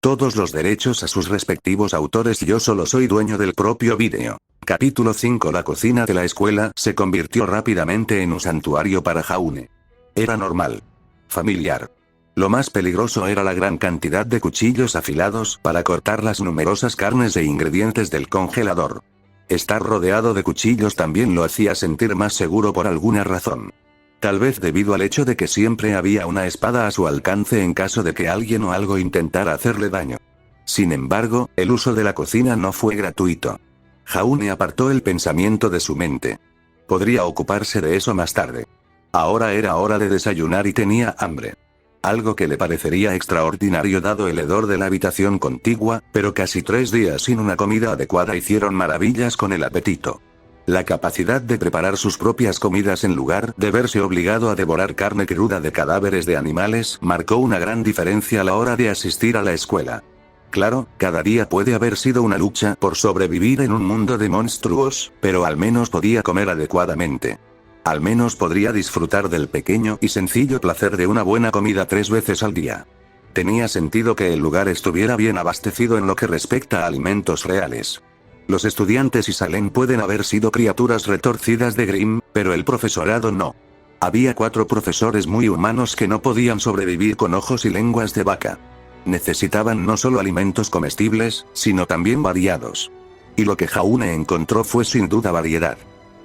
Todos los derechos a sus respectivos autores. Yo solo soy dueño del propio vídeo. Capítulo 5. La cocina de la escuela se convirtió rápidamente en un santuario para Jaune. Era normal. Familiar. Lo más peligroso era la gran cantidad de cuchillos afilados para cortar las numerosas carnes e ingredientes del congelador. Estar rodeado de cuchillos también lo hacía sentir más seguro por alguna razón. Tal vez debido al hecho de que siempre había una espada a su alcance en caso de que alguien o algo intentara hacerle daño. Sin embargo, el uso de la cocina no fue gratuito. Jaune apartó el pensamiento de su mente. Podría ocuparse de eso más tarde. Ahora era hora de desayunar y tenía hambre. Algo que le parecería extraordinario dado el hedor de la habitación contigua, pero casi 3 días sin una comida adecuada hicieron maravillas con el apetito. La capacidad de preparar sus propias comidas en lugar de verse obligado a devorar carne cruda de cadáveres de animales marcó una gran diferencia a la hora de asistir a la escuela. Claro, cada día puede haber sido una lucha por sobrevivir en un mundo de monstruos, pero al menos podía comer adecuadamente. Al menos podría disfrutar del pequeño y sencillo placer de una buena comida 3 veces al día. Tenía sentido que el lugar estuviera bien abastecido en lo que respecta a alimentos reales. Los estudiantes y Salem pueden haber sido criaturas retorcidas de Grimm, pero el profesorado no. Había 4 profesores muy humanos que no podían sobrevivir con ojos y lenguas de vaca. Necesitaban no solo alimentos comestibles, sino también variados. Y lo que Jaune encontró fue sin duda variedad.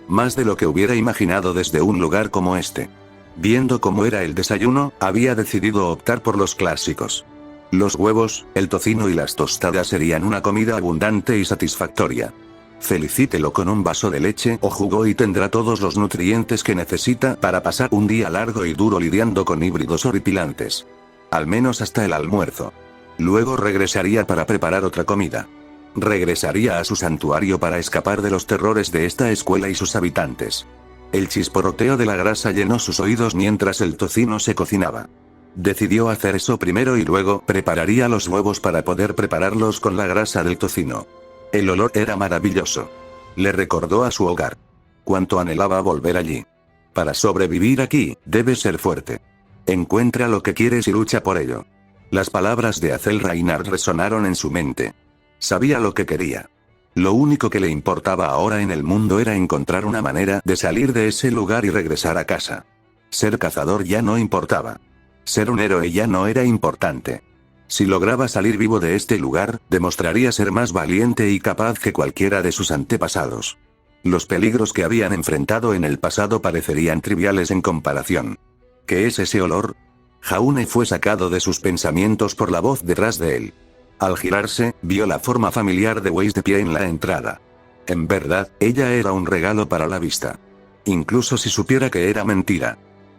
Más de lo que hubiera imaginado desde un lugar como este. Viendo cómo era el desayuno, había decidido optar por los clásicos. Los huevos, el tocino y las tostadas serían una comida abundante y satisfactoria. Felicítelo con un vaso de leche o jugo y tendrá todos los nutrientes que necesita para pasar un día largo y duro lidiando con híbridos horripilantes. Al menos hasta el almuerzo. Luego regresaría para preparar otra comida. Regresaría a su santuario para escapar de los terrores de esta escuela y sus habitantes. El chisporroteo de la grasa llenó sus oídos mientras el tocino se cocinaba. Decidió hacer eso primero y luego prepararía los huevos para poder prepararlos con la grasa del tocino. El olor era maravilloso. Le recordó a su hogar. Cuánto anhelaba volver allí. Para sobrevivir aquí, debes ser fuerte. Encuentra lo que quieres y lucha por ello. Las palabras de Azel Reinhardt resonaron en su mente. Sabía lo que quería. Lo único que le importaba ahora en el mundo era encontrar una manera de salir de ese lugar y regresar a casa. Ser cazador ya no importaba. Ser un héroe ya no era importante. Si lograba salir vivo de este lugar, demostraría ser más valiente y capaz que cualquiera de sus antepasados. Los peligros que habían enfrentado en el pasado parecerían triviales en comparación. ¿Qué es ese olor? Jaune fue sacado de sus pensamientos por la voz detrás de él. Al girarse, vio la forma familiar de Weiss de pie en la entrada. En verdad, ella era un regalo para la vista. Incluso si supiera que era mentira.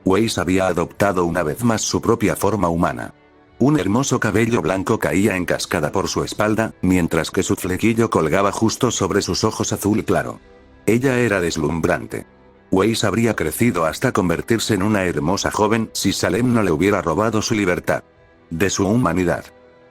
Weiss había adoptado una vez más su propia forma humana. Un hermoso cabello blanco caía en cascada por su espalda, mientras que su flequillo colgaba justo sobre sus ojos azul claro. Ella era deslumbrante. Weiss habría crecido hasta convertirse en una hermosa joven si Salem no le hubiera robado su libertad. De su humanidad.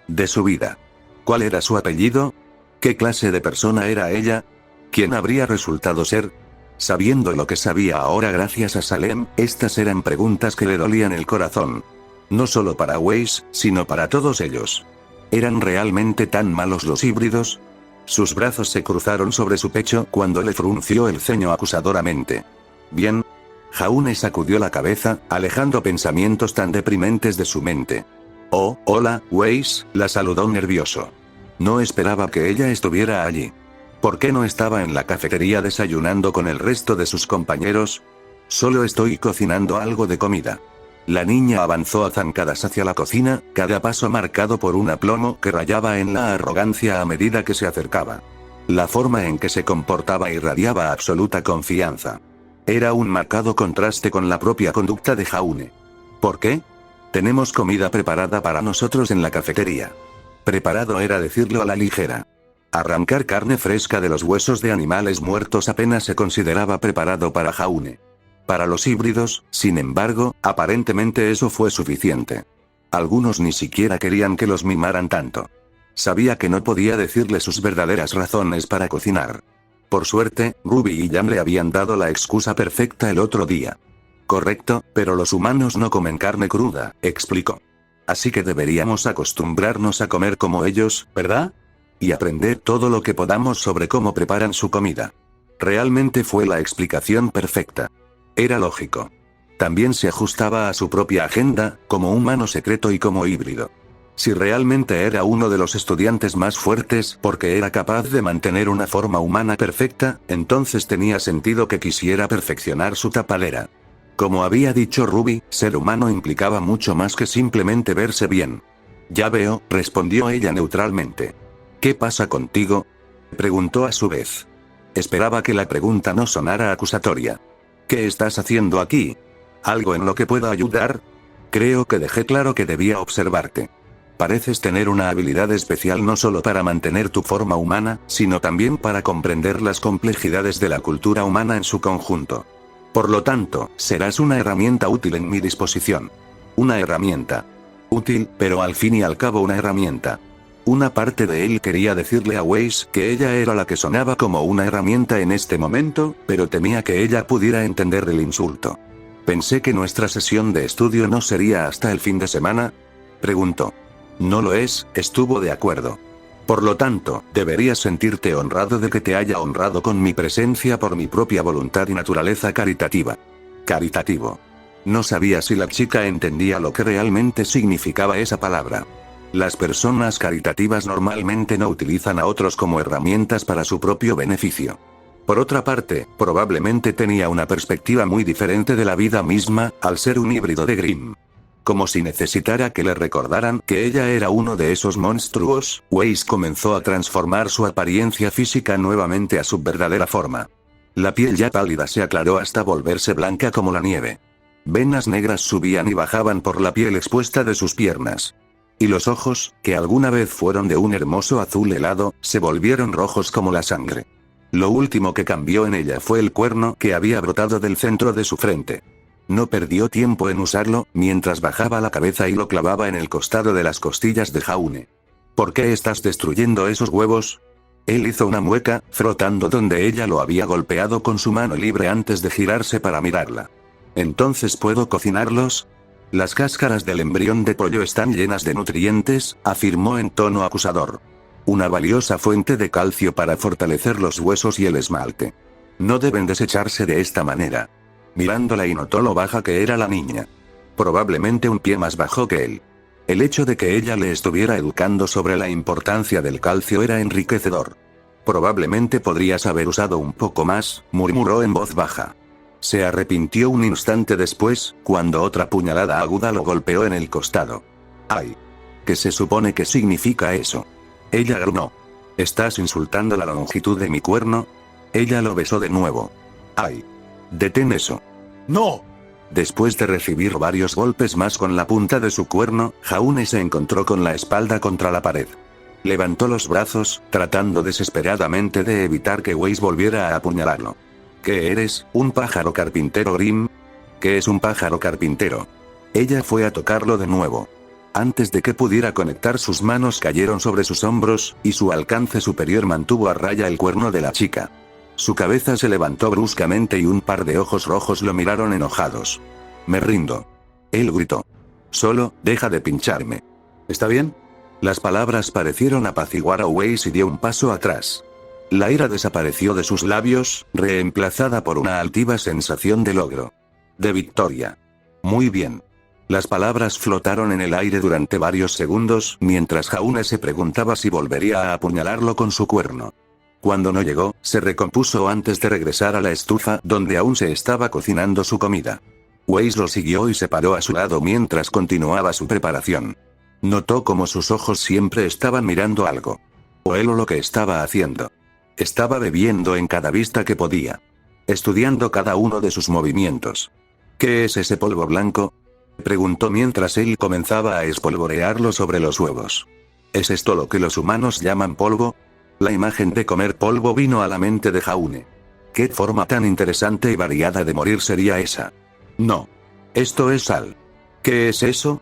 De su vida. ¿Cuál era su apellido? ¿Qué clase de persona era ella? ¿Quién habría resultado ser? Sabiendo lo que sabía ahora gracias a Salem, estas eran preguntas que le dolían el corazón. No solo para Weiss, sino para todos ellos. ¿Eran realmente tan malos los híbridos? Sus brazos se cruzaron sobre su pecho cuando le frunció el ceño acusadoramente. Bien. Jaune sacudió la cabeza, alejando pensamientos tan deprimentes de su mente. Oh, hola, Weiss, la saludó nervioso. No esperaba que ella estuviera allí. ¿Por qué no estaba en la cafetería desayunando con el resto de sus compañeros? Solo estoy cocinando algo de comida. La niña avanzó a zancadas hacia la cocina, cada paso marcado por un aplomo que rayaba en la arrogancia a medida que se acercaba. La forma en que se comportaba irradiaba absoluta confianza. Era un marcado contraste con la propia conducta de Jaune. ¿Por qué? Tenemos comida preparada para nosotros en la cafetería. Preparado era decirlo a la ligera. Arrancar carne fresca de los huesos de animales muertos apenas se consideraba preparado para Jaune. Para los híbridos, sin embargo, aparentemente eso fue suficiente. Algunos ni siquiera querían que los mimaran tanto. Sabía que no podía decirle sus verdaderas razones para cocinar. Por suerte, Ruby y Jam le habían dado la excusa perfecta el otro día. Correcto, pero los humanos no comen carne cruda, explicó. Así que deberíamos acostumbrarnos a comer como ellos, ¿verdad? Y aprender todo lo que podamos sobre cómo preparan su comida. Realmente fue la explicación perfecta. Era lógico. También se ajustaba a su propia agenda, como humano secreto y como híbrido. Si realmente era uno de los estudiantes más fuertes porque era capaz de mantener una forma humana perfecta, entonces tenía sentido que quisiera perfeccionar su tapadera. Como había dicho Ruby, ser humano implicaba mucho más que simplemente verse bien. Ya veo, respondió ella neutralmente. ¿Qué pasa contigo?, preguntó a su vez. Esperaba que la pregunta no sonara acusatoria. ¿Qué estás haciendo aquí? ¿Algo en lo que pueda ayudar? Creo que dejé claro que debía observarte. Pareces tener una habilidad especial no solo para mantener tu forma humana, sino también para comprender las complejidades de la cultura humana en su conjunto. Por lo tanto, serás una herramienta útil en mi disposición. Una herramienta. Útil, pero al fin y al cabo una herramienta. Una parte de él quería decirle a Weiss que ella era la que sonaba como una herramienta en este momento, pero temía que ella pudiera entender el insulto. ¿Pensé que nuestra sesión de estudio no sería hasta el fin de semana?, preguntó. No lo es, estuvo de acuerdo. Por lo tanto, deberías sentirte honrado de que te haya honrado con mi presencia por mi propia voluntad y naturaleza caritativa. Caritativo. No sabía si la chica entendía lo que realmente significaba esa palabra. Las personas caritativas normalmente no utilizan a otros como herramientas para su propio beneficio. Por otra parte, probablemente tenía una perspectiva muy diferente de la vida misma, al ser un híbrido de Grimm. Como si necesitara que le recordaran que ella era uno de esos monstruos, Weiss comenzó a transformar su apariencia física nuevamente a su verdadera forma. La piel ya pálida se aclaró hasta volverse blanca como la nieve. Venas negras subían y bajaban por la piel expuesta de sus piernas. Y los ojos, que alguna vez fueron de un hermoso azul helado, se volvieron rojos como la sangre. Lo último que cambió en ella fue el cuerno que había brotado del centro de su frente. No perdió tiempo en usarlo, mientras bajaba la cabeza y lo clavaba en el costado de las costillas de Jaune. ¿Por qué estás destruyendo esos huevos? Él hizo una mueca, frotando donde ella lo había golpeado con su mano libre antes de girarse para mirarla. ¿Entonces puedo cocinarlos? Las cáscaras del embrión de pollo están llenas de nutrientes, afirmó en tono acusador. Una valiosa fuente de calcio para fortalecer los huesos y el esmalte. No deben desecharse de esta manera. Mirándola y notó lo baja que era la niña. Probablemente un pie más bajo que él. El hecho de que ella le estuviera educando sobre la importancia del calcio era enriquecedor. Probablemente podrías haber usado un poco más, murmuró en voz baja. Se arrepintió un instante después, cuando otra puñalada aguda lo golpeó en el costado. ¡Ay! ¿Qué se supone que significa eso? Ella gruñó. ¿Estás insultando la longitud de mi cuerno? Ella lo besó de nuevo. ¡Ay! Detén eso. ¡No! Después de recibir varios golpes más con la punta de su cuerno, Jaune se encontró con la espalda contra la pared. Levantó los brazos, tratando desesperadamente de evitar que Weiss volviera a apuñalarlo. ¿Qué eres, un pájaro carpintero, Grimm? ¿Qué es un pájaro carpintero? Ella fue a tocarlo de nuevo. Antes de que pudiera conectar, sus manos cayeron sobre sus hombros, y su alcance superior mantuvo a raya el cuerno de la chica. Su cabeza se levantó bruscamente y un par de ojos rojos lo miraron enojados. Me rindo. Él gritó. Solo, deja de pincharme. ¿Está bien? Las palabras parecieron apaciguar a Weiss y dio un paso atrás. La ira desapareció de sus labios, reemplazada por una altiva sensación de logro. De victoria. Muy bien. Las palabras flotaron en el aire durante varios segundos, mientras Jaune se preguntaba si volvería a apuñalarlo con su cuerno. Cuando no llegó, se recompuso antes de regresar a la estufa donde aún se estaba cocinando su comida. Weiss lo siguió y se paró a su lado mientras continuaba su preparación. Notó como sus ojos siempre estaban mirando algo. O él o lo que estaba haciendo. Estaba bebiendo en cada vista que podía. Estudiando cada uno de sus movimientos. ¿Qué es ese polvo blanco?, preguntó mientras él comenzaba a espolvorearlo sobre los huevos. ¿Es esto lo que los humanos llaman polvo? La imagen de comer polvo vino a la mente de Jaune. ¿Qué forma tan interesante y variada de morir sería esa? No. Esto es sal. ¿Qué es eso?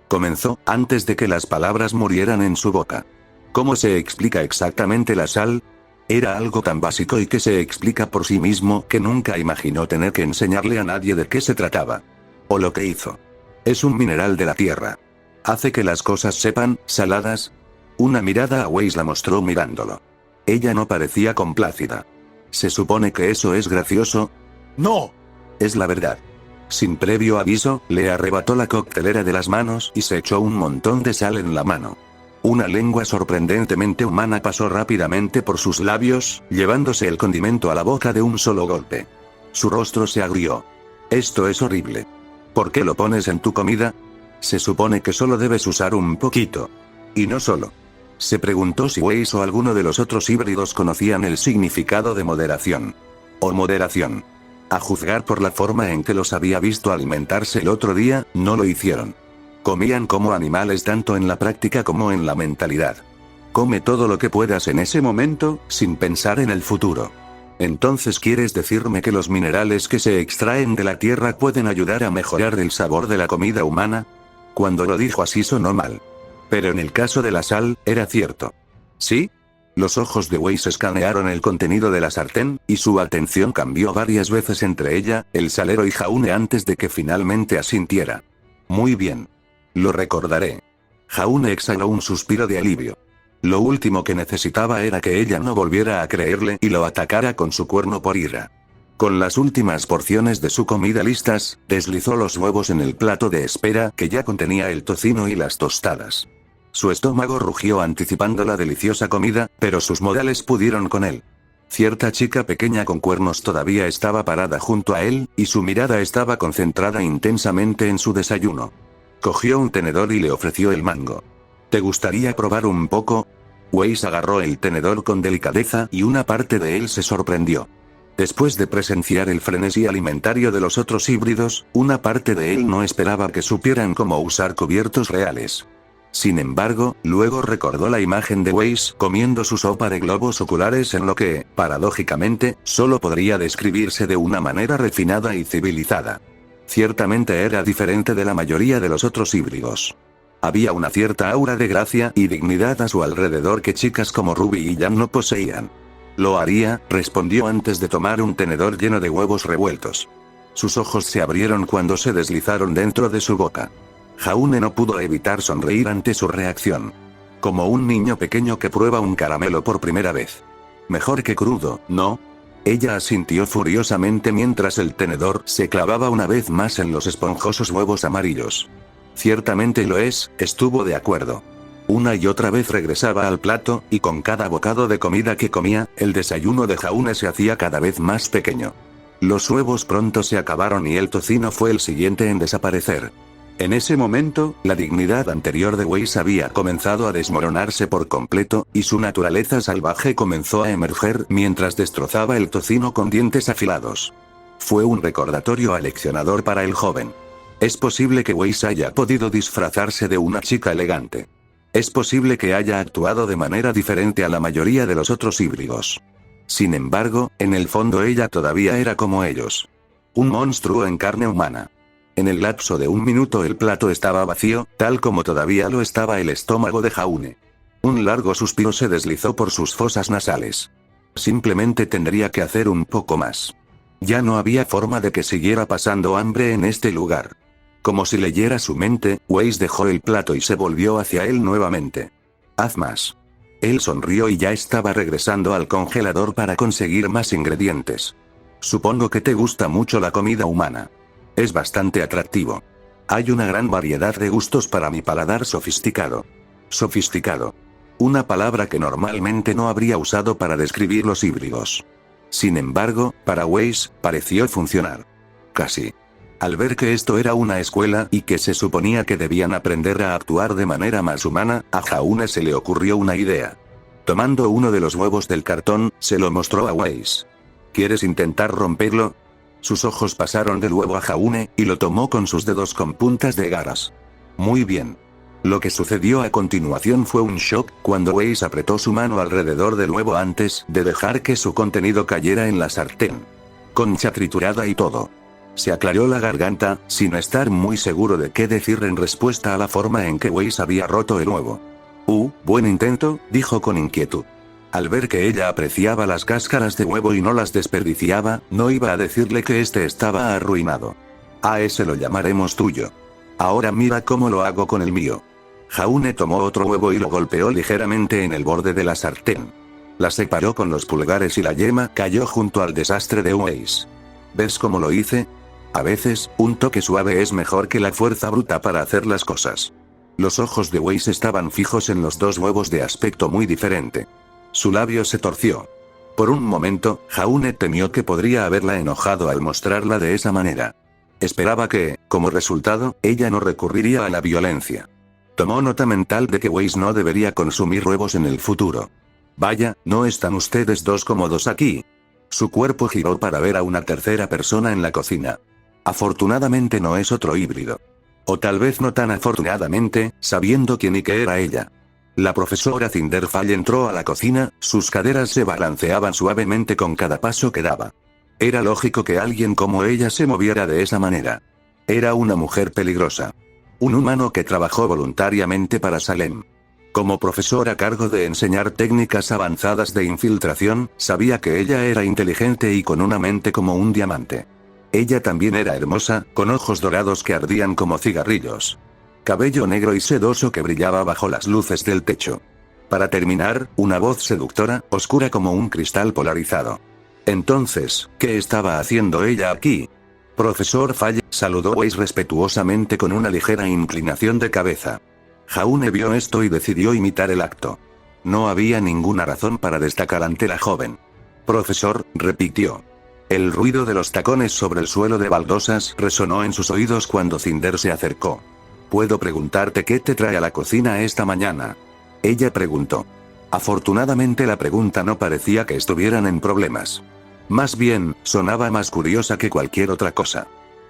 Comenzó, antes de que las palabras murieran en su boca. ¿Cómo se explica exactamente la sal? Era algo tan básico y que se explica por sí mismo que nunca imaginó tener que enseñarle a nadie de qué se trataba. O lo que hizo. Es un mineral de la tierra. ¿Hace que las cosas sepan saladas? Una mirada a Weiss la mostró mirándolo. Ella no parecía complácida. ¿Se supone que eso es gracioso? ¡No! Es la verdad. Sin previo aviso, le arrebató la coctelera de las manos y se echó un montón de sal en la mano. Una lengua sorprendentemente humana pasó rápidamente por sus labios, llevándose el condimento a la boca de un solo golpe. Su rostro se agrió. Esto es horrible. ¿Por qué lo pones en tu comida? Se supone que solo debes usar un poquito. Y no solo. Se preguntó si Weiss o alguno de los otros híbridos conocían el significado de moderación. O moderación. A juzgar por la forma en que los había visto alimentarse el otro día, no lo hicieron. Comían como animales tanto en la práctica como en la mentalidad. Come todo lo que puedas en ese momento, sin pensar en el futuro. Entonces ¿quieres decirme que los minerales que se extraen de la tierra pueden ayudar a mejorar el sabor de la comida humana? Cuando lo dijo así sonó mal. Pero en el caso de la sal, era cierto. ¿Sí? Los ojos de Weiss escanearon el contenido de la sartén, y su atención cambió varias veces entre ella, el salero y Jaune antes de que finalmente asintiera. Muy bien. Lo recordaré. Jaune exhaló un suspiro de alivio. Lo último que necesitaba era que ella no volviera a creerle y lo atacara con su cuerno por ira. Con las últimas porciones de su comida listas, deslizó los huevos en el plato de espera que ya contenía el tocino y las tostadas. Su estómago rugió anticipando la deliciosa comida, pero sus modales pudieron con él. Cierta chica pequeña con cuernos todavía estaba parada junto a él, y su mirada estaba concentrada intensamente en su desayuno. Cogió un tenedor y le ofreció el mango. ¿Te gustaría probar un poco? Weiss agarró el tenedor con delicadeza y una parte de él se sorprendió. Después de presenciar el frenesí alimentario de los otros híbridos, una parte de él no esperaba que supieran cómo usar cubiertos reales. Sin embargo, luego recordó la imagen de Weiss comiendo su sopa de globos oculares en lo que, paradójicamente, solo podría describirse de una manera refinada y civilizada. Ciertamente era diferente de la mayoría de los otros híbridos. Había una cierta aura de gracia y dignidad a su alrededor que chicas como Ruby y Jan no poseían. Lo haría, respondió antes de tomar un tenedor lleno de huevos revueltos. Sus ojos se abrieron cuando se deslizaron dentro de su boca. Jaune no pudo evitar sonreír ante su reacción. Como un niño pequeño que prueba un caramelo por primera vez. Mejor que crudo, ¿no? Ella asintió furiosamente mientras el tenedor se clavaba una vez más en los esponjosos huevos amarillos. Ciertamente lo es, estuvo de acuerdo. Una y otra vez regresaba al plato, y con cada bocado de comida que comía, el desayuno de Jaune se hacía cada vez más pequeño. Los huevos pronto se acabaron y el tocino fue el siguiente en desaparecer. En ese momento, la dignidad anterior de Weiss había comenzado a desmoronarse por completo, y su naturaleza salvaje comenzó a emerger mientras destrozaba el tocino con dientes afilados. Fue un recordatorio aleccionador para el joven. Es posible que Weiss haya podido disfrazarse de una chica elegante. Es posible que haya actuado de manera diferente a la mayoría de los otros híbridos. Sin embargo, en el fondo ella todavía era como ellos. Un monstruo en carne humana. En el lapso de un minuto el plato estaba vacío, tal como todavía lo estaba el estómago de Jaune. Un largo suspiro se deslizó por sus fosas nasales. Simplemente tendría que hacer un poco más. Ya no había forma de que siguiera pasando hambre en este lugar. Como si leyera su mente, Weiss dejó el plato y se volvió hacia él nuevamente. Haz más. Él sonrió y ya estaba regresando al congelador para conseguir más ingredientes. Supongo que te gusta mucho la comida humana. Es bastante atractivo. Hay una gran variedad de gustos para mi paladar sofisticado. Sofisticado. Una palabra que normalmente no habría usado para describir los híbridos. Sin embargo, para Weiss, pareció funcionar. Casi. Al ver que esto era una escuela y que se suponía que debían aprender a actuar de manera más humana, a Jaune se le ocurrió una idea. Tomando uno de los huevos del cartón, se lo mostró a Weiss. ¿Quieres intentar romperlo? Sus ojos pasaron del huevo a Jaune, y lo tomó con sus dedos con puntas de garras. Muy bien. Lo que sucedió a continuación fue un shock, cuando Weiss apretó su mano alrededor del huevo antes de dejar que su contenido cayera en la sartén. Concha triturada y todo. Se aclaró la garganta, sin estar muy seguro de qué decir en respuesta a la forma en que Weiss había roto el huevo. Buen intento, dijo con inquietud. Al ver que ella apreciaba las cáscaras de huevo y no las desperdiciaba, no iba a decirle que este estaba arruinado. A ese lo llamaremos tuyo. Ahora mira cómo lo hago con el mío. Jaune tomó otro huevo y lo golpeó ligeramente en el borde de la sartén. La separó con los pulgares y la yema cayó junto al desastre de Weiss. ¿Ves cómo lo hice? A veces, un toque suave es mejor que la fuerza bruta para hacer las cosas. Los ojos de Weiss estaban fijos en los dos huevos de aspecto muy diferente. Su labio se torció. Por un momento, Jaune temió que podría haberla enojado al mostrarla de esa manera. Esperaba que, como resultado, ella no recurriría a la violencia. Tomó nota mental de que Weiss no debería consumir huevos en el futuro. Vaya, ¿no están ustedes dos cómodos aquí? Su cuerpo giró para ver a una tercera persona en la cocina. Afortunadamente no es otro híbrido. O tal vez no tan afortunadamente, sabiendo quién y qué era ella. La profesora Cinderfall entró a la cocina, sus caderas se balanceaban suavemente con cada paso que daba. Era lógico que alguien como ella se moviera de esa manera. Era una mujer peligrosa. Un humano que trabajó voluntariamente para Salem. Como profesor a cargo de enseñar técnicas avanzadas de infiltración, sabía que ella era inteligente y con una mente como un diamante. Ella también era hermosa, con ojos dorados que ardían como cigarrillos. Cabello negro y sedoso que brillaba bajo las luces del techo. Para terminar, una voz seductora, oscura como un cristal polarizado. Entonces, ¿qué estaba haciendo ella aquí? Profesor Falle, saludó Weiss respetuosamente con una ligera inclinación de cabeza. Jaune vio esto y decidió imitar el acto. No había ninguna razón para destacar ante la joven. Profesor, repitió. El ruido de los tacones sobre el suelo de baldosas resonó en sus oídos cuando Cinder se acercó. ¿Puedo preguntarte qué te trae a la cocina esta mañana? Ella preguntó. Afortunadamente la pregunta no parecía que estuvieran en problemas. Más bien, sonaba más curiosa que cualquier otra cosa.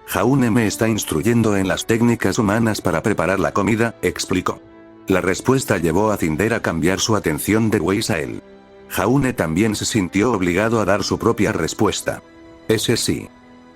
Jaune me está instruyendo en las técnicas humanas para preparar la comida, explicó. La respuesta llevó a Cinder a cambiar su atención de Weiss a él. Jaune también se sintió obligado a dar su propia respuesta. Ese sí.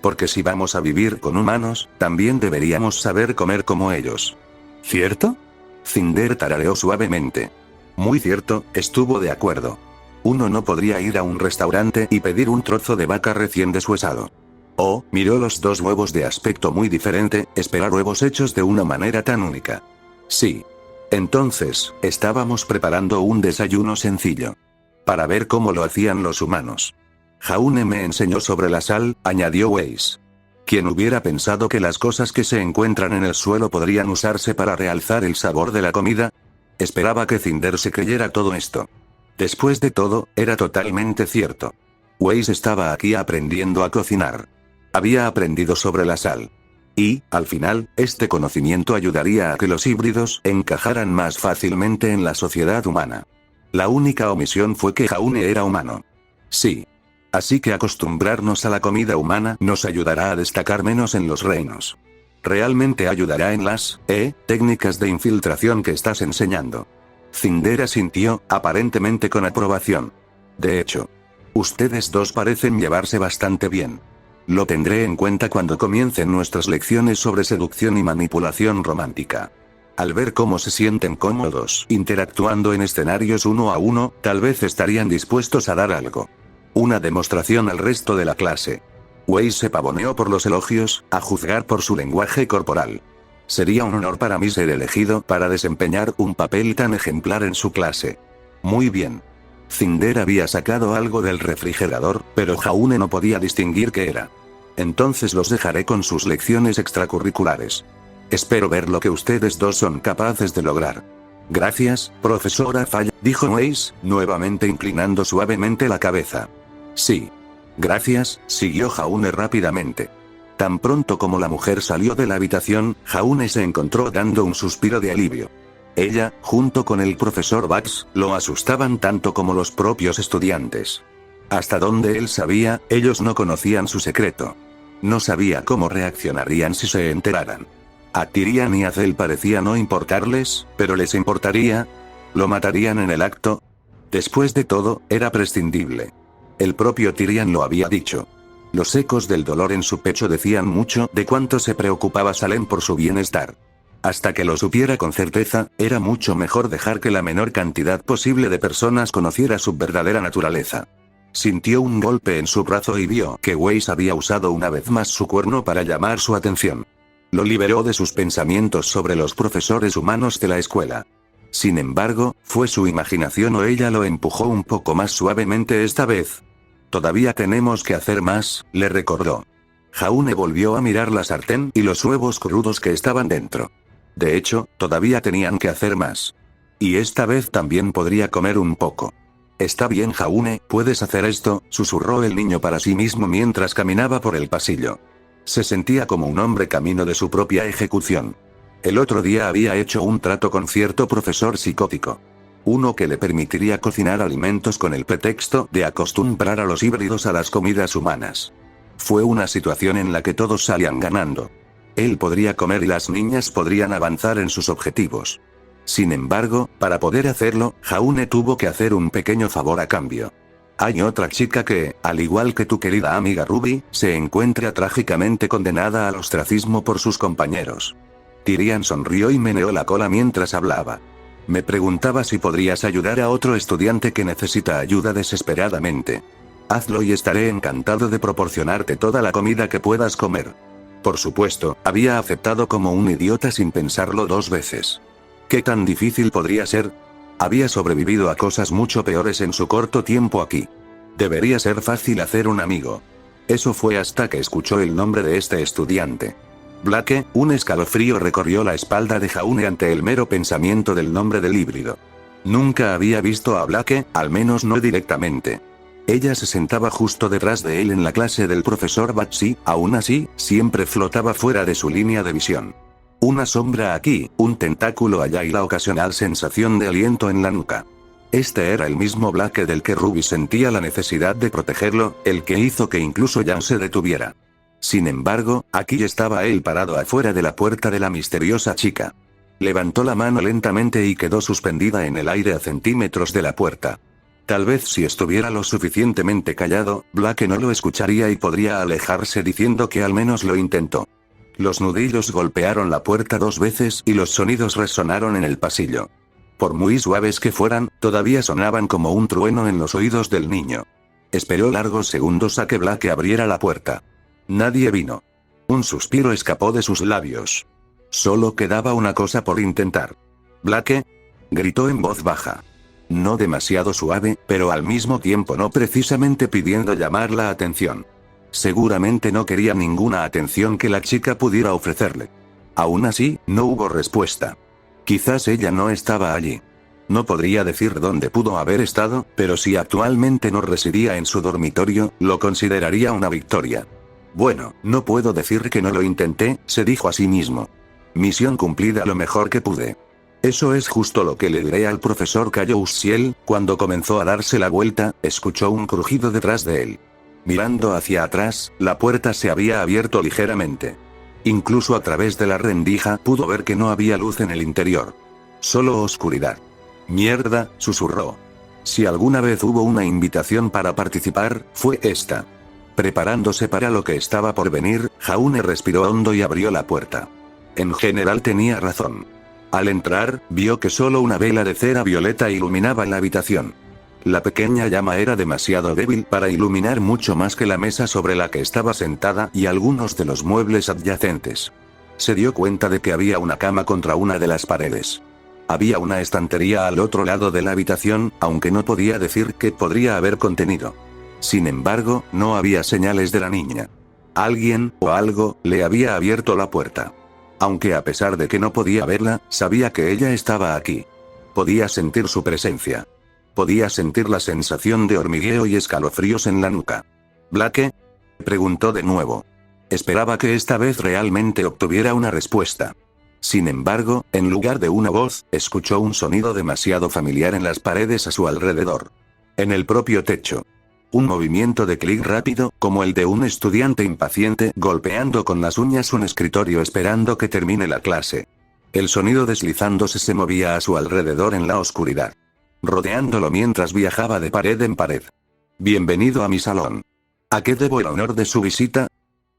Porque si vamos a vivir con humanos, también deberíamos saber comer como ellos. ¿Cierto? Cinder tarareó suavemente. Muy cierto, estuvo de acuerdo. Uno no podría ir a un restaurante y pedir un trozo de vaca recién deshuesado. Oh, miró los dos huevos de aspecto muy diferente, esperar huevos hechos de una manera tan única. Sí. Entonces, estábamos preparando un desayuno sencillo. Para ver cómo lo hacían los humanos. Jaune me enseñó sobre la sal, añadió Weiss. ¿Quién hubiera pensado que las cosas que se encuentran en el suelo podrían usarse para realzar el sabor de la comida? Esperaba que Cinder se creyera todo esto. Después de todo, era totalmente cierto. Weiss estaba aquí aprendiendo a cocinar. Había aprendido sobre la sal. Y, al final, este conocimiento ayudaría a que los híbridos encajaran más fácilmente en la sociedad humana. La única omisión fue que Jaune era humano. Sí. Así que acostumbrarnos a la comida humana nos ayudará a destacar menos en los reinos. Realmente ayudará en las, técnicas de infiltración que estás enseñando. Cinder asintió, aparentemente con aprobación. De hecho, ustedes dos parecen llevarse bastante bien. Lo tendré en cuenta cuando comiencen nuestras lecciones sobre seducción y manipulación romántica. Al ver cómo se sienten cómodos interactuando en escenarios uno a uno, tal vez estarían dispuestos a dar algo. Una demostración al resto de la clase. Weiss se pavoneó por los elogios, a juzgar por su lenguaje corporal. Sería un honor para mí ser elegido para desempeñar un papel tan ejemplar en su clase. Muy bien. Cinder había sacado algo del refrigerador, pero Jaune no podía distinguir qué era. Entonces los dejaré con sus lecciones extracurriculares. Espero ver lo que ustedes dos son capaces de lograr. Gracias, profesora Fall, dijo Weiss, nuevamente inclinando suavemente la cabeza. Sí. Gracias, siguió Jaune rápidamente. Tan pronto como la mujer salió de la habitación, Jaune se encontró dando un suspiro de alivio. Ella, junto con el profesor Bax, lo asustaban tanto como los propios estudiantes. Hasta donde él sabía, ellos no conocían su secreto. No sabía cómo reaccionarían si se enteraran. A Tyrian y a Zell parecía no importarles, pero les importaría. ¿Lo matarían en el acto? Después de todo, era prescindible. El propio Tyrian lo había dicho. Los ecos del dolor en su pecho decían mucho de cuánto se preocupaba Salem por su bienestar. Hasta que lo supiera con certeza, era mucho mejor dejar que la menor cantidad posible de personas conociera su verdadera naturaleza. Sintió un golpe en su brazo y vio que Weiss había usado una vez más su cuerno para llamar su atención. Lo liberó de sus pensamientos sobre los profesores humanos de la escuela. Sin embargo, fue su imaginación o ella lo empujó un poco más suavemente esta vez. Todavía tenemos que hacer más, le recordó. Jaune volvió a mirar la sartén y los huevos crudos que estaban dentro. De hecho, todavía tenían que hacer más. Y esta vez también podría comer un poco. Está bien, Jaune, puedes hacer esto, susurró el niño para sí mismo mientras caminaba por el pasillo. Se sentía como un hombre camino de su propia ejecución. El otro día había hecho un trato con cierto profesor psicótico. Uno que le permitiría cocinar alimentos con el pretexto de acostumbrar a los híbridos a las comidas humanas. Fue una situación en la que todos salían ganando. Él podría comer y las niñas podrían avanzar en sus objetivos. Sin embargo, para poder hacerlo, Jaune tuvo que hacer un pequeño favor a cambio. Hay otra chica que, al igual que tu querida amiga Ruby, se encuentra trágicamente condenada al ostracismo por sus compañeros. Tyrian sonrió y meneó la cola mientras hablaba. Me preguntaba si podrías ayudar a otro estudiante que necesita ayuda desesperadamente. Hazlo y estaré encantado de proporcionarte toda la comida que puedas comer. Por supuesto, había aceptado como un idiota sin pensarlo dos veces. ¿Qué tan difícil podría ser? Había sobrevivido a cosas mucho peores en su corto tiempo aquí. Debería ser fácil hacer un amigo. Eso fue hasta que escuchó el nombre de este estudiante. Blake, un escalofrío recorrió la espalda de Jaune ante el mero pensamiento del nombre del híbrido. Nunca había visto a Blake, al menos no directamente. Ella se sentaba justo detrás de él en la clase del profesor Batsy, aún así, siempre flotaba fuera de su línea de visión. Una sombra aquí, un tentáculo allá y la ocasional sensación de aliento en la nuca. Este era el mismo Blake del que Ruby sentía la necesidad de protegerlo, el que hizo que incluso Jan se detuviera. Sin embargo, aquí estaba él parado afuera de la puerta de la misteriosa chica. Levantó la mano lentamente y quedó suspendida en el aire a centímetros de la puerta. Tal vez si estuviera lo suficientemente callado, Blake no lo escucharía y podría alejarse diciendo que al menos lo intentó. Los nudillos golpearon la puerta 2 veces y los sonidos resonaron en el pasillo. Por muy suaves que fueran, todavía sonaban como un trueno en los oídos del niño. Esperó largos segundos a que Blake abriera la puerta. Nadie vino. Un suspiro escapó de sus labios. Solo quedaba una cosa por intentar. «¿Blake?», gritó en voz baja. No demasiado suave, pero al mismo tiempo no precisamente pidiendo llamar la atención. Seguramente no quería ninguna atención que la chica pudiera ofrecerle. Aún así, no hubo respuesta. Quizás ella no estaba allí. No podría decir dónde pudo haber estado, pero si actualmente no residía en su dormitorio, lo consideraría una victoria. Bueno, no puedo decir que no lo intenté, se dijo a sí mismo. Misión cumplida lo mejor que pude. Eso es justo lo que le diré al profesor Callowsiel. Cuando comenzó a darse la vuelta, escuchó un crujido detrás de él. Mirando hacia atrás, la puerta se había abierto ligeramente. Incluso a través de la rendija pudo ver que no había luz en el interior. Solo oscuridad. «Mierda», susurró. Si alguna vez hubo una invitación para participar, fue esta. Preparándose para lo que estaba por venir, Jaune respiró hondo y abrió la puerta. En general tenía razón. Al entrar, vio que solo una vela de cera violeta iluminaba la habitación. La pequeña llama era demasiado débil para iluminar mucho más que la mesa sobre la que estaba sentada y algunos de los muebles adyacentes. Se dio cuenta de que había una cama contra una de las paredes. Había una estantería al otro lado de la habitación, aunque no podía decir qué podría haber contenido. Sin embargo, no había señales de la niña. Alguien, o algo, le había abierto la puerta. Aunque a pesar de que no podía verla, sabía que ella estaba aquí. Podía sentir su presencia. Podía sentir la sensación de hormigueo y escalofríos en la nuca. «¿Blake?», preguntó de nuevo. Esperaba que esta vez realmente obtuviera una respuesta. Sin embargo, en lugar de una voz, escuchó un sonido demasiado familiar en las paredes a su alrededor. En el propio techo. Un movimiento de clic rápido, como el de un estudiante impaciente golpeando con las uñas un escritorio esperando que termine la clase. El sonido deslizándose se movía a su alrededor en la oscuridad. Rodeándolo mientras viajaba de pared en pared. «Bienvenido a mi salón. ¿A qué debo el honor de su visita?»,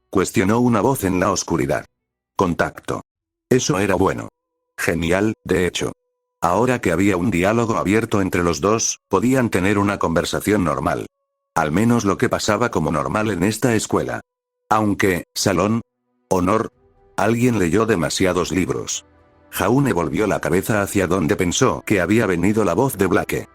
cuestionó una voz en la oscuridad. Contacto. Eso era bueno. Genial, de hecho. Ahora que había un diálogo abierto entre los dos, podían tener una conversación normal. Al menos lo que pasaba como normal en esta escuela. Aunque, salón, honor, Alguien leyó demasiados libros. Jaune volvió la cabeza hacia donde pensó que había venido la voz de Blake.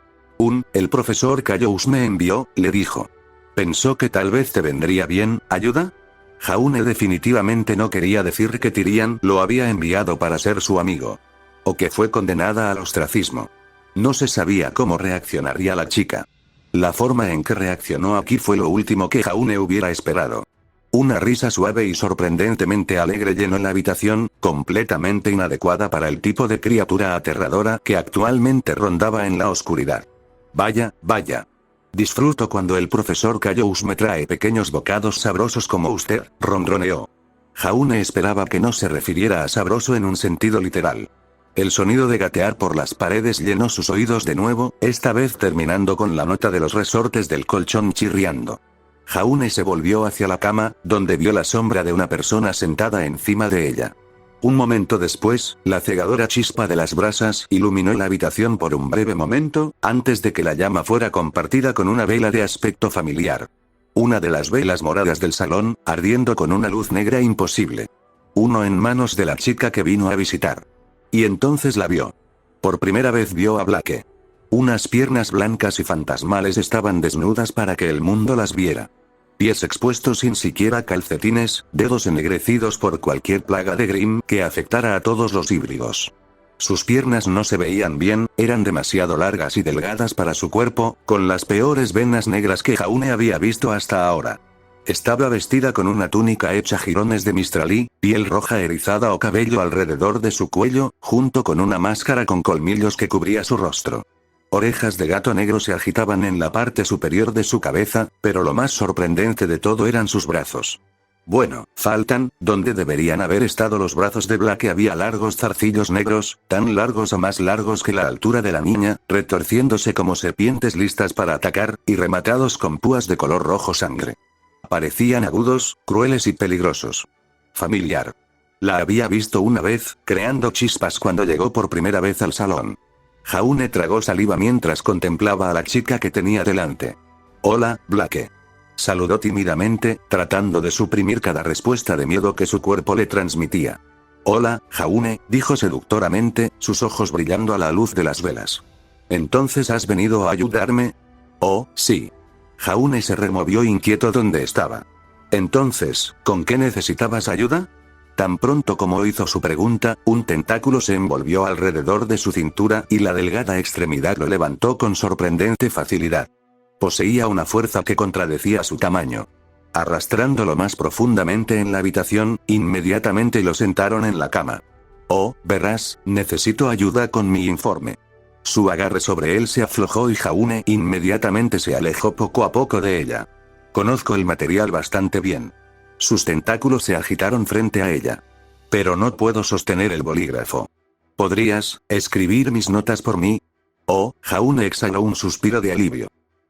El profesor Callous me envió, le dijo. Pensó que tal vez te vendría bien, ¿ayuda? Jaune definitivamente no quería decir que Tyrian lo había enviado para ser su amigo. O que fue condenada al ostracismo. No se sabía cómo reaccionaría la chica. La forma en que reaccionó aquí fue lo último que Jaune hubiera esperado. Una risa suave y sorprendentemente alegre llenó la habitación, completamente inadecuada para el tipo de criatura aterradora que actualmente rondaba en la oscuridad. Vaya, vaya. Disfruto cuando el profesor Callous me trae pequeños bocados sabrosos como usted, ronroneó. Jaune esperaba que no se refiriera a sabroso en un sentido literal. El sonido de gatear por las paredes llenó sus oídos de nuevo, esta vez terminando con la nota de los resortes del colchón chirriando. Jaune se volvió hacia la cama, donde vio la sombra de una persona sentada encima de ella. Un momento después, la cegadora chispa de las brasas iluminó la habitación por un breve momento, antes de que la llama fuera compartida con una vela de aspecto familiar. Una de las velas moradas del salón, ardiendo con una luz negra imposible. Uno en manos de la chica que vino a visitar. Y entonces la vio. Por primera vez vio a Blake. Unas piernas blancas y fantasmales estaban desnudas para que el mundo las viera. Pies expuestos sin siquiera calcetines, dedos ennegrecidos por cualquier plaga de Grimm que afectara a todos los híbridos. Sus piernas no se veían bien, eran demasiado largas y delgadas para su cuerpo, con las peores venas negras que Jaune había visto hasta ahora. Estaba vestida con una túnica hecha jirones de mistralí, piel roja erizada o cabello alrededor de su cuello, junto con una máscara con colmillos que cubría su rostro. Orejas de gato negro se agitaban en la parte superior de su cabeza, pero lo más sorprendente de todo eran sus brazos. Bueno, faltan, donde deberían haber estado los brazos de Blake había largos zarcillos negros, tan largos o más largos que la altura de la niña, retorciéndose como serpientes listas para atacar, y rematados con púas de color rojo sangre. Parecían agudos, crueles y peligrosos. Familiar. La había visto una vez, creando chispas cuando llegó por primera vez al salón. Jaune tragó saliva mientras contemplaba a la chica que tenía delante. Hola, Blake. Saludó tímidamente, tratando de suprimir cada respuesta de miedo que su cuerpo le transmitía. Hola, Jaune, dijo seductoramente, sus ojos brillando a la luz de las velas. ¿Entonces has venido a ayudarme? Oh, sí. Jaune se removió inquieto donde estaba. Entonces, ¿con qué necesitabas ayuda? Tan pronto como hizo su pregunta, un tentáculo se envolvió alrededor de su cintura y la delgada extremidad lo levantó con sorprendente facilidad. Poseía una fuerza que contradecía su tamaño. Arrastrándolo más profundamente en la habitación, inmediatamente lo sentaron en la cama. Oh, verás, necesito ayuda con mi informe. Su agarre sobre él se aflojó y Jaune inmediatamente se alejó poco a poco de ella. Conozco el material bastante bien. Sus tentáculos se agitaron frente a ella. Pero no puedo sostener el bolígrafo. ¿Podrías escribir mis notas por mí? Oh, Jaune exhaló un suspiro de alivio.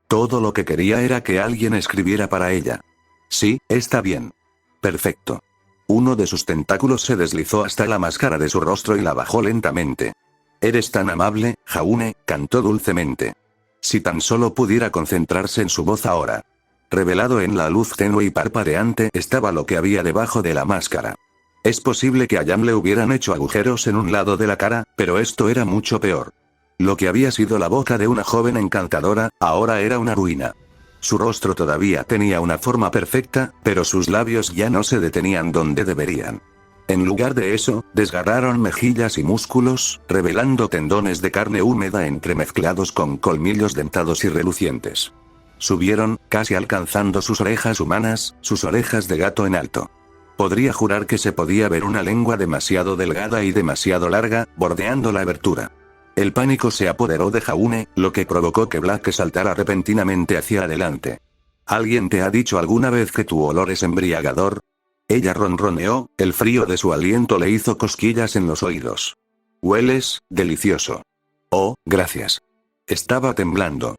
Todo lo que quería era que alguien escribiera para ella. Sí, está bien. Perfecto. Uno de sus tentáculos se deslizó hasta la máscara de su rostro y la bajó lentamente. Eres tan amable, Jaune, cantó dulcemente. Si tan solo pudiera concentrarse en su voz ahora. Revelado en la luz tenue y parpadeante estaba lo que había debajo de la máscara. Es posible que a Jan le hubieran hecho agujeros en un lado de la cara, pero esto era mucho peor. Lo que había sido la boca de una joven encantadora, ahora era una ruina. Su rostro todavía tenía una forma perfecta, pero sus labios ya no se detenían donde deberían. En lugar de eso, desgarraron mejillas y músculos, revelando tendones de carne húmeda entremezclados con colmillos dentados y relucientes. Subieron, casi alcanzando sus orejas humanas, sus orejas de gato en alto. Podría jurar que se podía ver una lengua demasiado delgada y demasiado larga, bordeando la abertura. El pánico se apoderó de Jaune, lo que provocó que Blake saltara repentinamente hacia adelante. ¿Alguien te ha dicho alguna vez que tu olor es embriagador? Ella ronroneó, el frío de su aliento le hizo cosquillas en los oídos. Hueles, delicioso. Oh, gracias. Estaba temblando.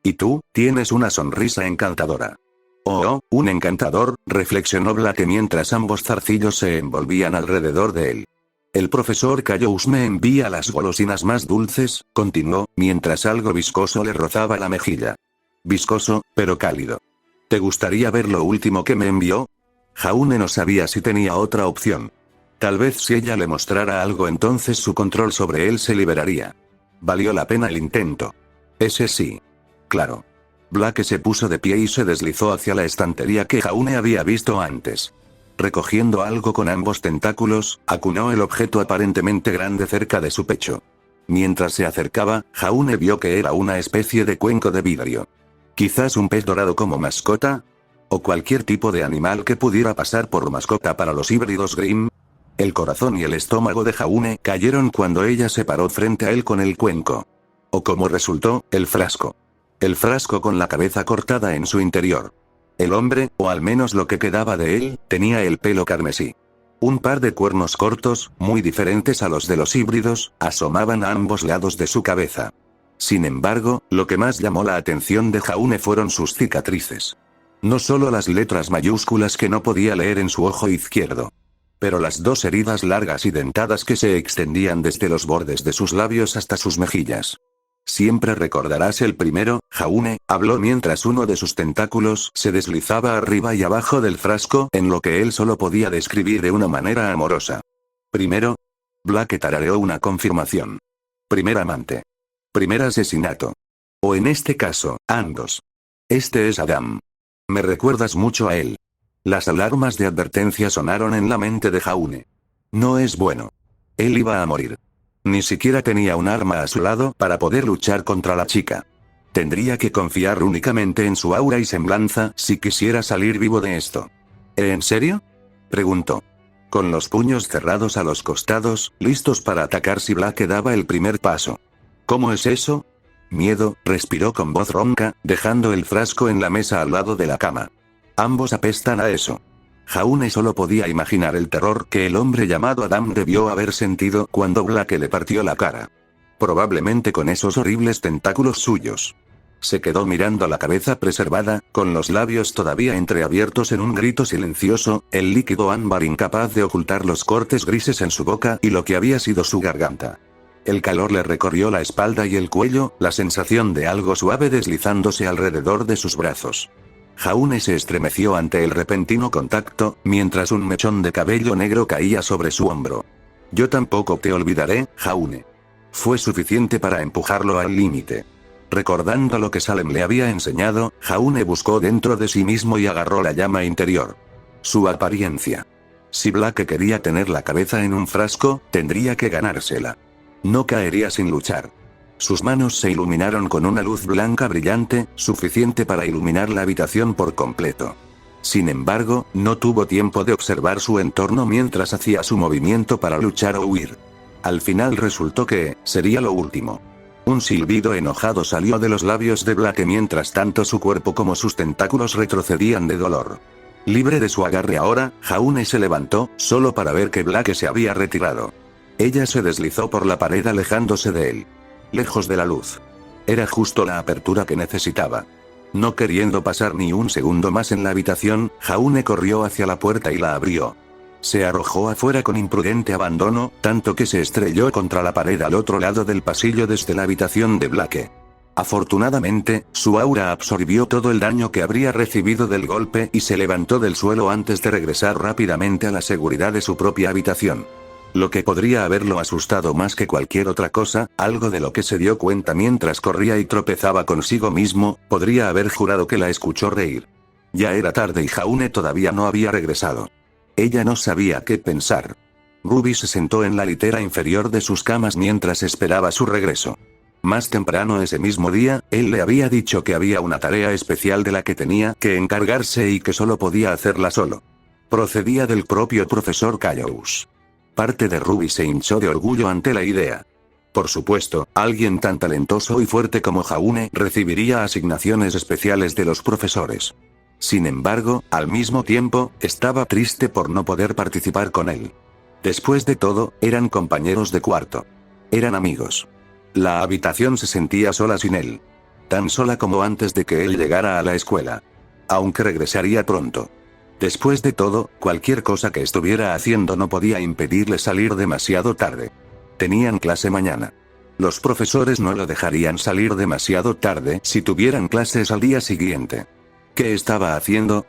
Y tú, tienes una sonrisa encantadora. Oh, un encantador, reflexionó Blake mientras ambos zarcillos se envolvían alrededor de él. El profesor Callous me envía las golosinas más dulces, continuó, mientras algo viscoso le rozaba la mejilla. Viscoso, pero cálido. ¿Te gustaría ver lo último que me envió? Jaune no sabía si tenía otra opción. Tal vez si ella le mostrara algo entonces su control sobre él se liberaría. Valió la pena el intento. Ese sí. Claro. Blake se puso de pie y se deslizó hacia la estantería que Jaune había visto antes. Recogiendo algo con ambos tentáculos, acunó el objeto aparentemente grande cerca de su pecho. Mientras se acercaba, Jaune vio que era una especie de cuenco de vidrio. Quizás un pez dorado como mascota, o cualquier tipo de animal que pudiera pasar por mascota para los híbridos Grimm. El corazón y el estómago de Jaune cayeron cuando ella se paró frente a él con el cuenco. O como resultó, el frasco. El frasco con la cabeza cortada en su interior. El hombre, o al menos lo que quedaba de él, tenía el pelo carmesí. Un par de cuernos cortos, muy diferentes a los de los híbridos, asomaban a ambos lados de su cabeza. Sin embargo, lo que más llamó la atención de Jaune fueron sus cicatrices. No solo las letras mayúsculas que no podía leer en su ojo izquierdo, pero las dos heridas largas y dentadas que se extendían desde los bordes de sus labios hasta sus mejillas. Siempre recordarás el primero, Jaune, habló mientras uno de sus tentáculos se deslizaba arriba y abajo del frasco en lo que él solo podía describir de una manera amorosa. Primero, Blake tarareó una confirmación. Primer amante. Primer asesinato. O en este caso, ambos. Este es Adam. Me recuerdas mucho a él. Las alarmas de advertencia sonaron en la mente de Jaune. No es bueno. Él iba a morir. Ni siquiera tenía un arma a su lado para poder luchar contra la chica. Tendría que confiar únicamente en su aura y semblanza si quisiera salir vivo de esto. ¿En serio?, preguntó. Con los puños cerrados a los costados, listos para atacar si Blake daba el primer paso. ¿Cómo es eso? Miedo, respiró con voz ronca, dejando el frasco en la mesa al lado de la cama. Ambos apestan a eso. Jaune solo podía imaginar el terror que el hombre llamado Adam debió haber sentido cuando Blake le partió la cara. Probablemente con esos horribles tentáculos suyos. Se quedó mirando la cabeza preservada, con los labios todavía entreabiertos en un grito silencioso, el líquido ámbar incapaz de ocultar los cortes grises en su boca y lo que había sido su garganta. El calor le recorrió la espalda y el cuello, la sensación de algo suave deslizándose alrededor de sus brazos. Jaune se estremeció ante el repentino contacto, mientras un mechón de cabello negro caía sobre su hombro. Yo tampoco te olvidaré, Jaune. Fue suficiente para empujarlo al límite. Recordando lo que Salem le había enseñado, Jaune buscó dentro de sí mismo y agarró la llama interior. Su apariencia. Si Blake quería tener la cabeza en un frasco, tendría que ganársela. No caería sin luchar. Sus manos se iluminaron con una luz blanca brillante, suficiente para iluminar la habitación por completo. Sin embargo, no tuvo tiempo de observar su entorno mientras hacía su movimiento para luchar o huir. Al final resultó que, sería lo último. Un silbido enojado salió de los labios de Blake mientras tanto su cuerpo como sus tentáculos retrocedían de dolor. Libre de su agarre ahora, Jaune se levantó, solo para ver que Blake se había retirado. Ella se deslizó por la pared alejándose de él. Lejos de la luz. Era justo la apertura que necesitaba. No queriendo pasar ni un segundo más en la habitación, Jaune corrió hacia la puerta y la abrió. Se arrojó afuera con imprudente abandono, tanto que se estrelló contra la pared al otro lado del pasillo desde la habitación de Blake. Afortunadamente, su aura absorbió todo el daño que habría recibido del golpe y se levantó del suelo antes de regresar rápidamente a la seguridad de su propia habitación. Lo que podría haberlo asustado más que cualquier otra cosa, algo de lo que se dio cuenta mientras corría y tropezaba consigo mismo, podría haber jurado que la escuchó reír. Ya era tarde y Jaune todavía no había regresado. Ella no sabía qué pensar. Ruby se sentó en la litera inferior de sus camas mientras esperaba su regreso. Más temprano ese mismo día, él le había dicho que había una tarea especial de la que tenía que encargarse y que solo podía hacerla solo. Procedía del propio profesor Callous. Parte de Ruby se hinchó de orgullo ante la idea. Por supuesto, alguien tan talentoso y fuerte como Jaune recibiría asignaciones especiales de los profesores. Sin embargo, al mismo tiempo, estaba triste por no poder participar con él. Después de todo, eran compañeros de cuarto. Eran amigos. La habitación se sentía sola sin él. Tan sola como antes de que él llegara a la escuela. Aunque regresaría pronto. Después de todo, cualquier cosa que estuviera haciendo no podía impedirle salir demasiado tarde. Tenían clase mañana. Los profesores no lo dejarían salir demasiado tarde si tuvieran clases al día siguiente. ¿Qué estaba haciendo?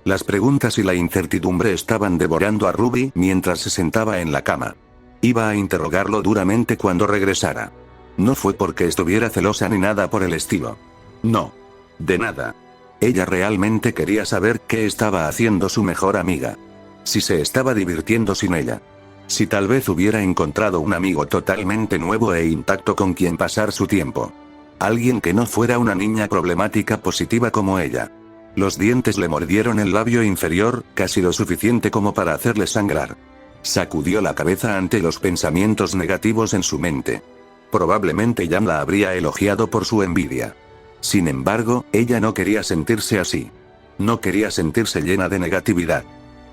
Las preguntas y la incertidumbre estaban devorando a Ruby mientras se sentaba en la cama. Iba a interrogarlo duramente cuando regresara. No fue porque estuviera celosa ni nada por el estilo. No. De nada. Ella realmente quería saber qué estaba haciendo su mejor amiga. Si se estaba divirtiendo sin ella. Si tal vez hubiera encontrado un amigo totalmente nuevo e intacto con quien pasar su tiempo. Alguien que no fuera una niña problemática positiva como ella. Los dientes le mordieron el labio inferior, casi lo suficiente como para hacerle sangrar. Sacudió la cabeza ante los pensamientos negativos en su mente. Probablemente Jan la habría elogiado por su envidia. Sin embargo, ella no quería sentirse así. No quería sentirse llena de negatividad.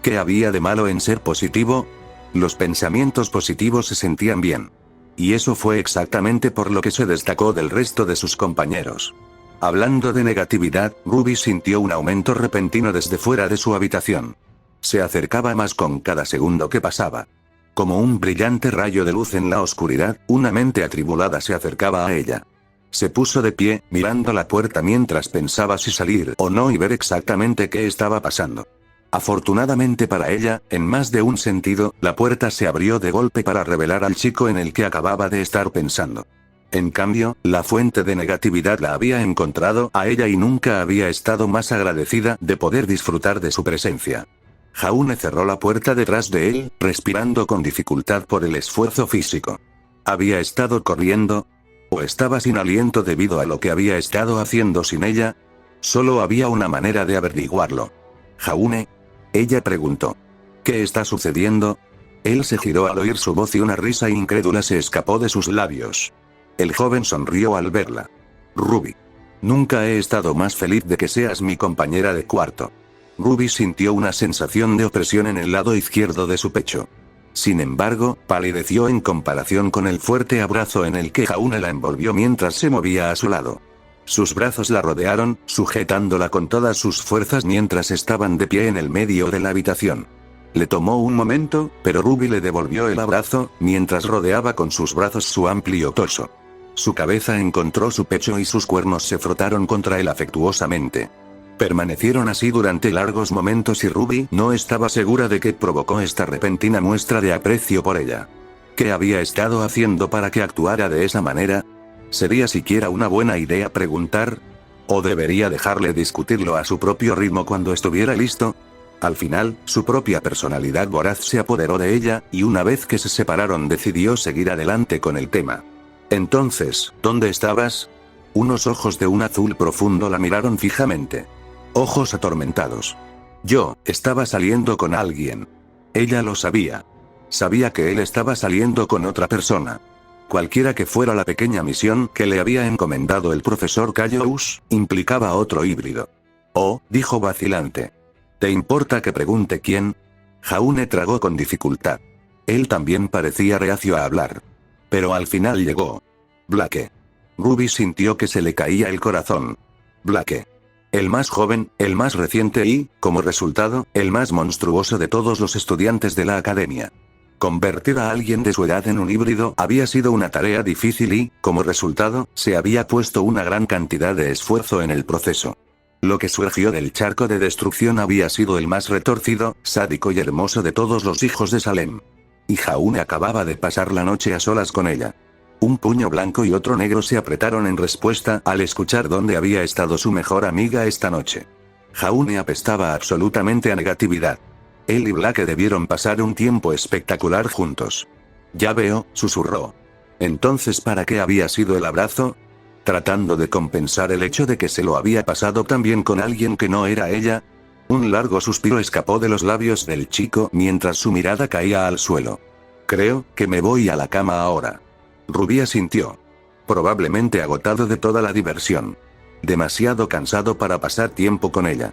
¿Qué había de malo en ser positivo? Los pensamientos positivos se sentían bien. Y eso fue exactamente por lo que se destacó del resto de sus compañeros. Hablando de negatividad, Ruby sintió un aumento repentino desde fuera de su habitación. Se acercaba más con cada segundo que pasaba. Como un brillante rayo de luz en la oscuridad, una mente atribulada se acercaba a ella. Se puso de pie, mirando la puerta mientras pensaba si salir o no y ver exactamente qué estaba pasando. Afortunadamente para ella, en más de un sentido, la puerta se abrió de golpe para revelar al chico en el que acababa de estar pensando. En cambio, la fuente de negatividad la había encontrado a ella y nunca había estado más agradecida de poder disfrutar de su presencia. Jaune cerró la puerta detrás de él, respirando con dificultad por el esfuerzo físico. ¿Había estado corriendo? ¿O estaba sin aliento debido a lo que había estado haciendo sin ella? Solo había una manera de averiguarlo. ¿Jaune? Ella preguntó. ¿Qué está sucediendo? Él se giró al oír su voz y una risa incrédula se escapó de sus labios. El joven sonrió al verla. Ruby. Nunca he estado más feliz de que seas mi compañera de cuarto. Ruby sintió una sensación de opresión en el lado izquierdo de su pecho. Sin embargo, palideció en comparación con el fuerte abrazo en el que Jaune la envolvió mientras se movía a su lado. Sus brazos la rodearon, sujetándola con todas sus fuerzas mientras estaban de pie en el medio de la habitación. Le tomó un momento, pero Ruby le devolvió el abrazo, mientras rodeaba con sus brazos su amplio torso. Su cabeza encontró su pecho y sus cuernos se frotaron contra él afectuosamente. Permanecieron así durante largos momentos y Ruby no estaba segura de qué provocó esta repentina muestra de aprecio por ella. ¿Qué había estado haciendo para que actuara de esa manera? ¿Sería siquiera una buena idea preguntar? ¿O debería dejarle discutirlo a su propio ritmo cuando estuviera listo? Al final, su propia personalidad voraz se apoderó de ella, y una vez que se separaron decidió seguir adelante con el tema. Entonces, ¿dónde estabas? Unos ojos de un azul profundo la miraron fijamente. Ojos atormentados. Yo, estaba saliendo con alguien. Ella lo sabía. Sabía que él estaba saliendo con otra persona. Cualquiera que fuera la pequeña misión que le había encomendado el profesor Callous, implicaba otro híbrido. Oh, dijo vacilante. ¿Te importa que pregunte quién? Jaune tragó con dificultad. Él también parecía reacio a hablar. Pero al final llegó. Blake. Ruby sintió que se le caía el corazón. Blake. El más joven, el más reciente y, como resultado, el más monstruoso de todos los estudiantes de la academia. Convertir a alguien de su edad en un híbrido había sido una tarea difícil y, como resultado, se había puesto una gran cantidad de esfuerzo en el proceso. Lo que surgió del charco de destrucción había sido el más retorcido, sádico y hermoso de todos los hijos de Salem. Y Jaune acababa de pasar la noche a solas con ella. Un puño blanco y otro negro se apretaron en respuesta al escuchar dónde había estado su mejor amiga esta noche. Jaune apestaba absolutamente a negatividad. Él y Blake debieron pasar un tiempo espectacular juntos. Ya veo, susurró. Entonces, ¿para qué había sido el abrazo? Tratando de compensar el hecho de que se lo había pasado también con alguien que no era ella. Un largo suspiro escapó de los labios del chico mientras su mirada caía al suelo. Creo que me voy a la cama ahora. Ruby asintió. Probablemente agotado de toda la diversión. Demasiado cansado para pasar tiempo con ella.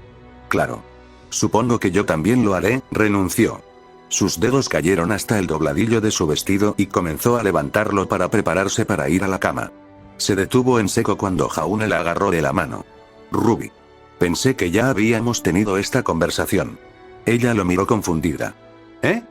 Claro. Supongo que yo también lo haré, renunció. Sus dedos cayeron hasta el dobladillo de su vestido y comenzó a levantarlo para prepararse para ir a la cama. Se detuvo en seco cuando Jaune la agarró de la mano. Ruby. Pensé que ya habíamos tenido esta conversación. Ella lo miró confundida. ¿Eh?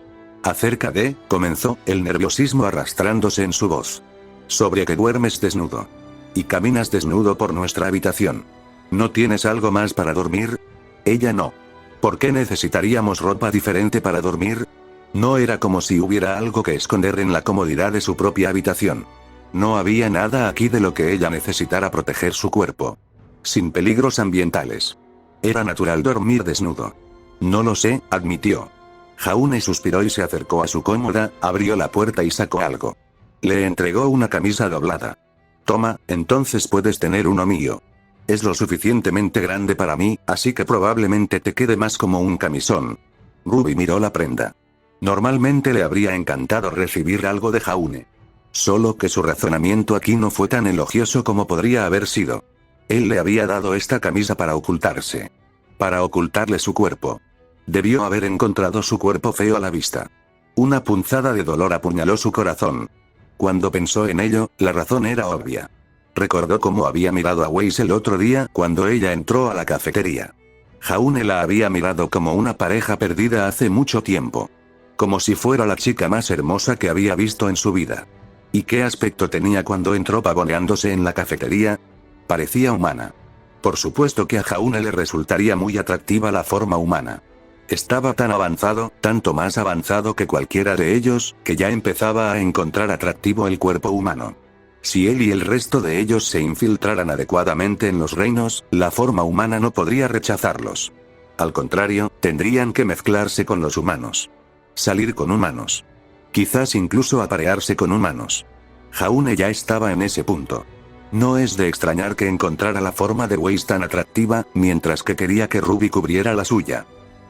Acerca de, comenzó, el nerviosismo arrastrándose en su voz. Sobre que duermes desnudo. Y caminas desnudo por nuestra habitación. ¿No tienes algo más para dormir? Ella no. ¿Por qué necesitaríamos ropa diferente para dormir? No era como si hubiera algo que esconder en la comodidad de su propia habitación. No había nada aquí de lo que ella necesitara proteger su cuerpo. Sin peligros ambientales. Era natural dormir desnudo. No lo sé, admitió. Jaune suspiró y se acercó a su cómoda, abrió la puerta y sacó algo. Le entregó una camisa doblada. Toma, entonces puedes tener uno mío. Es lo suficientemente grande para mí, así que probablemente te quede más como un camisón. Ruby miró la prenda. Normalmente le habría encantado recibir algo de Jaune. Solo que su razonamiento aquí no fue tan elogioso como podría haber sido. Él le había dado esta camisa para ocultarse. Para ocultarle su cuerpo. Debió haber encontrado su cuerpo feo a la vista. Una punzada de dolor apuñaló su corazón. Cuando pensó en ello, la razón era obvia. Recordó cómo había mirado a Weiss el otro día cuando ella entró a la cafetería. Jaune la había mirado como una pareja perdida hace mucho tiempo. Como si fuera la chica más hermosa que había visto en su vida. ¿Y qué aspecto tenía cuando entró pavoneándose en la cafetería? Parecía humana. Por supuesto que a Jaune le resultaría muy atractiva la forma humana. Estaba tan avanzado, tanto más avanzado que cualquiera de ellos, que ya empezaba a encontrar atractivo el cuerpo humano. Si él y el resto de ellos se infiltraran adecuadamente en los reinos, la forma humana no podría rechazarlos. Al contrario, tendrían que mezclarse con los humanos. Salir con humanos. Quizás incluso aparearse con humanos. Jaune ya estaba en ese punto. No es de extrañar que encontrara la forma de Weiss tan atractiva, mientras que quería que Ruby cubriera la suya.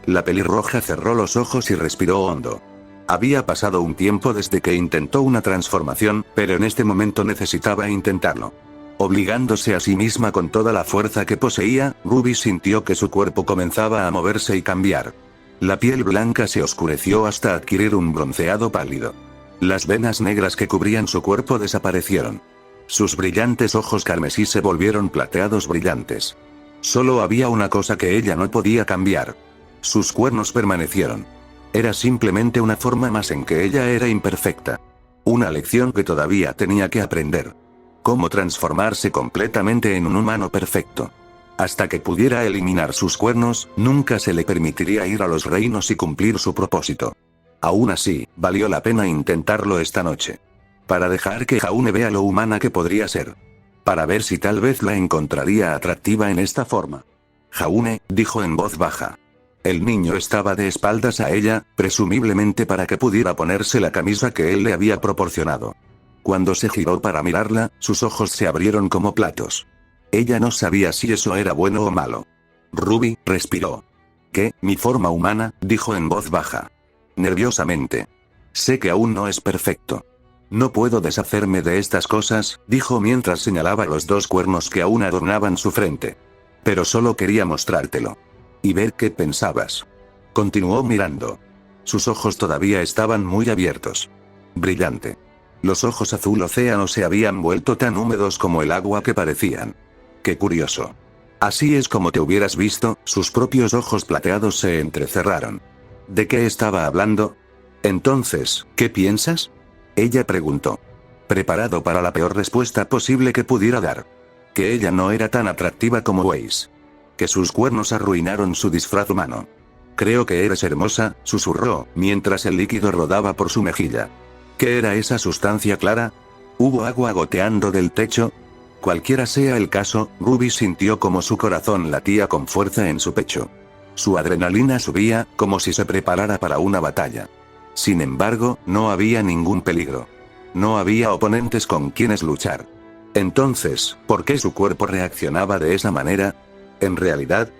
La pelirroja cerró los ojos y respiró hondo. Había pasado un tiempo desde que intentó una transformación, pero en este momento necesitaba intentarlo. Obligándose a sí misma con toda la fuerza que poseía, Ruby sintió que su cuerpo comenzaba a moverse y cambiar. La piel blanca se oscureció hasta adquirir un bronceado pálido. Las venas negras que cubrían su cuerpo desaparecieron. Sus brillantes ojos carmesí se volvieron plateados brillantes. Solo había una cosa que ella no podía cambiar. Sus cuernos permanecieron. Era simplemente una forma más en que ella era imperfecta. Una lección que todavía tenía que aprender. Cómo transformarse completamente en un humano perfecto. Hasta que pudiera eliminar sus cuernos, nunca se le permitiría ir a los reinos y cumplir su propósito. Aún así, valió la pena intentarlo esta noche. Para dejar que Jaune vea lo humana que podría ser. Para ver si tal vez la encontraría atractiva en esta forma. Jaune, dijo en voz baja. El niño estaba de espaldas a ella, presumiblemente para que pudiera ponerse la camisa que él le había proporcionado. Cuando se giró para mirarla, sus ojos se abrieron como platos. Ella no sabía si eso era bueno o malo. Ruby respiró. ¿Qué, mi forma humana?, dijo en voz baja. Nerviosamente. Sé que aún no es perfecto. No puedo deshacerme de estas cosas, dijo mientras señalaba los dos cuernos que aún adornaban su frente. Pero solo quería mostrártelo. Y ver qué pensabas. Continuó mirando. Sus ojos todavía estaban muy abiertos. Brillante. Los ojos azul océano se habían vuelto tan húmedos como el agua que parecían. Qué curioso. Así es como te hubieras visto, sus propios ojos plateados se entrecerraron. ¿De qué estaba hablando? Entonces, ¿qué piensas? Ella preguntó. Preparado para la peor respuesta posible que pudiera dar. Que ella no era tan atractiva como Weiss. Que sus cuernos arruinaron su disfraz humano. Creo que eres hermosa, susurró, mientras el líquido rodaba por su mejilla. ¿Qué era esa sustancia clara? ¿Hubo agua goteando del techo? Cualquiera sea el caso, Ruby sintió como su corazón latía con fuerza en su pecho. Su adrenalina subía, como si se preparara para una batalla. Sin embargo, no había ningún peligro. No había oponentes con quienes luchar. Entonces, ¿por qué su cuerpo reaccionaba de esa manera? ¿En realidad?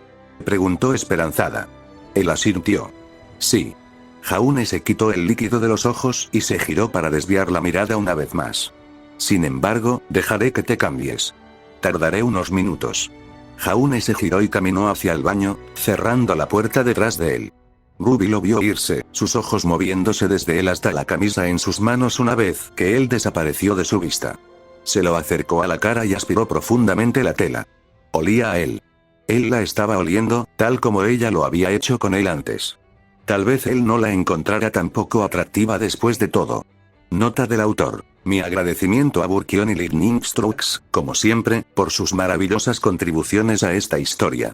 Preguntó esperanzada. Él asintió. Sí. Jaune se quitó el líquido de los ojos y se giró para desviar la mirada una vez más. Sin embargo, dejaré que te cambies. Tardaré unos minutos. Jaune se giró y caminó hacia el baño, cerrando la puerta detrás de él. Ruby lo vio irse, sus ojos moviéndose desde él hasta la camisa en sus manos una vez que él desapareció de su vista. Se lo acercó a la cara y aspiró profundamente la tela. Olía a él. Él la estaba oliendo, tal como ella lo había hecho con él antes. Tal vez él no la encontrara tampoco atractiva después de todo. Nota del autor. Mi agradecimiento a Burkion y Lightning Strokes, como siempre, por sus maravillosas contribuciones a esta historia.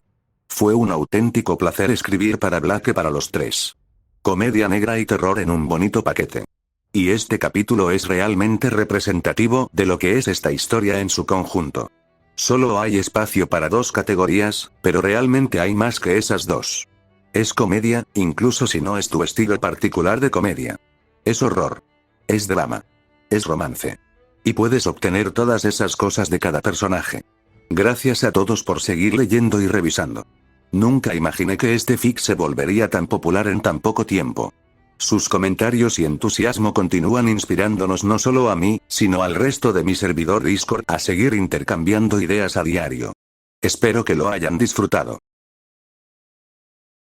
Fue un auténtico placer escribir para Blake para los tres. Comedia negra y terror en un bonito paquete. Y este capítulo es realmente representativo de lo que es esta historia en su conjunto. Solo hay espacio para dos categorías, pero realmente hay más que esas dos. Es comedia, incluso si no es tu estilo particular de comedia. Es horror. Es drama. Es romance. Y puedes obtener todas esas cosas de cada personaje. Gracias a todos por seguir leyendo y revisando. Nunca imaginé que este fic se volvería tan popular en tan poco tiempo. Sus comentarios y entusiasmo continúan inspirándonos no solo a mí, sino al resto de mi servidor Discord a seguir intercambiando ideas a diario. Espero que lo hayan disfrutado.